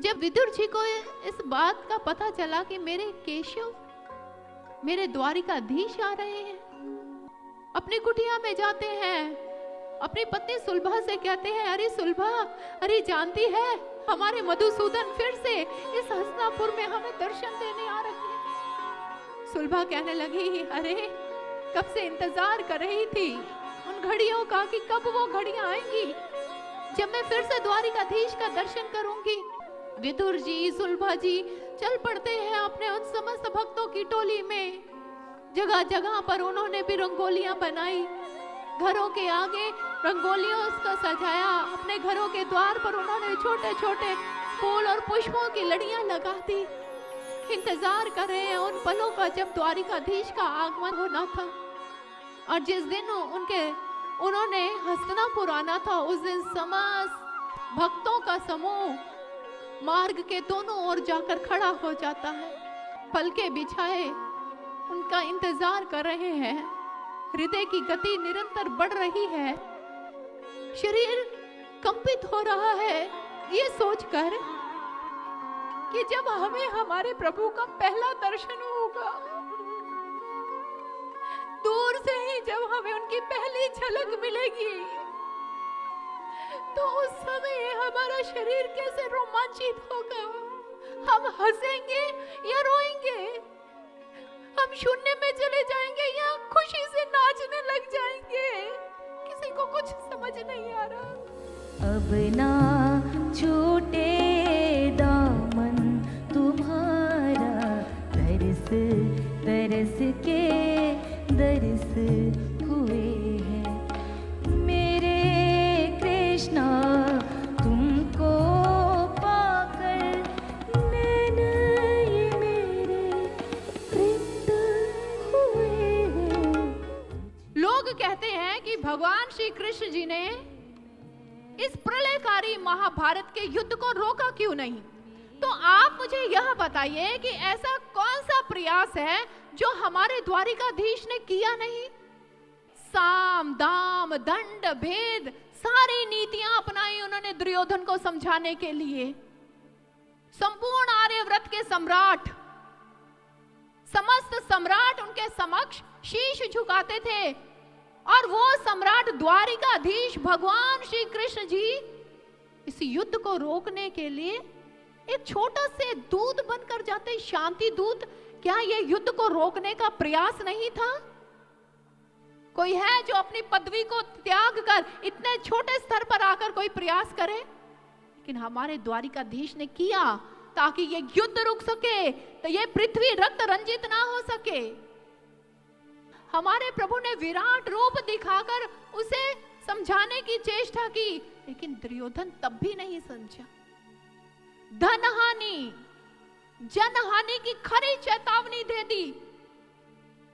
जब विदुर जी को इस बात का पता चला कि मेरे केशव, मेरे द्वारिकाधीश आ रहे हैं, अपनी कुटिया में जाते हैं, अपनी पत्नी सुलभा से कहते हैं, अरे सुलभा, अरे जानती है हमारे मधुसूदन फिर से इस हस्तिनापुर में हमें दर्शन देने आ रहे हैं। सुलभा कहने लगी, अरे कब से इंतजार कर रही थी उन घड़ियों का कि कब वो घड़ियां आएंगी जब मैं फिर से द्वारिकाधीश का दर्शन करूंगी। विदुर जी, सुलभा जी चल पड़ते हैं अपने उन समस्त भक्तों की टोली में। जगह जगह पर उन्होंने भी रंगोलियां बनाई, घरों के आगे रंगोलियों को सजाया, अपने घरों के द्वार पर उन्होंने छोटे छोटे फूल और पुष्पों की लड़ियां लगा दी। इंतजार कर रहे हैं उन पलों का जब द्वारिकाधीश का आगमन होना था। और जिस दिन उन्होंने हस्तिनापुर आना था, उस दिन समस्त भक्तों का समूह मार्ग के दोनों ओर जाकर खड़ा हो जाता है, पलके बिछाए उनका इंतजार कर रहे हैं। हृदय की गति निरंतर बढ़ रही है, शरीर कंपित हो रहा है, ये सोचकर कि जब हमें हमारे प्रभु का पहला दर्शन होगा, दूर से ही जब हमें उनकी पहली झलक मिलेगी, तो उस समय हमारा शरीर कैसे रोमांचित होगा। हम हंसेंगे या रोएंगे, हम शून्य में चले जाएंगे या खुशी से नाचने लग जाएंगे, किसी को कुछ समझ नहीं आ रहा। अब ना छूटे दामन तुम्हारा, तरस तरस के दरस हुए हैं मेरे कृष्णा, तुमको पाकर नैन ये मेरे तृप्त हुए हैं। लोग कहते हैं कि भगवान श्री कृष्ण जी ने इस प्रलयकारी महाभारत के युद्ध को रोका क्यों नहीं? तो आप मुझे यह बताइए कि ऐसा कौन सा प्रयास है जो हमारे द्वारिकाधीश ने किया नहीं? साम दाम दंड भेद सारी नीतियां अपनाई उन्होंने दुर्योधन को समझाने के लिए। संपूर्ण आर्यव्रत के सम्राट, समस्त सम्राट उनके समक्ष शीश झुकाते थे, और वो सम्राट द्वारिकाधीश भगवान श्री कृष्ण जी इस युद्ध को रोकने के लिए एक छोटा से दूत बनकर जाते, शांति दूत। क्या यह युद्ध को रोकने का प्रयास नहीं था? कोई है जो अपनी पदवी को त्याग कर इतने छोटे स्तर पर आकर कोई प्रयास करे? लेकिन हमारे द्वारिकाधीश ने किया ताकि ये युद्ध रुक सके, तो ये पृथ्वी रक्त रंजित ना हो सके। हमारे प्रभु ने विराट रूप दिखाकर उसे समझाने की चेष्टा की, लेकिन दुर्योधन तब भी नहीं समझा। धन हानि, जन हानि की खरी चेतावनी दे दी,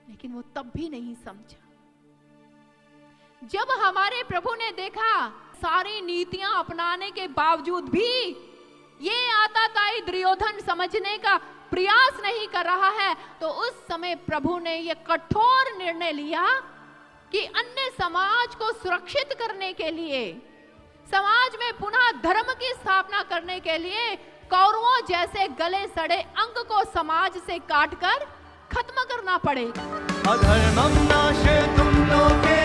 लेकिन वो तब भी नहीं समझा। जब हमारे प्रभु ने देखा सारी नीतियां अपनाने के बावजूद भी ये आताताई दुर्योधन समझने का प्रयास नहीं कर रहा है, तो उस समय प्रभु ने यह कठोर निर्णय लिया कि अन्य समाज को सुरक्षित करने के लिए, समाज में पुनः धर्म की स्थापना करने के लिए कौरवों जैसे गले सड़े अंग को समाज से काटकर खत्म करना पड़ेगा। अधर्मं नाशयितुं लोके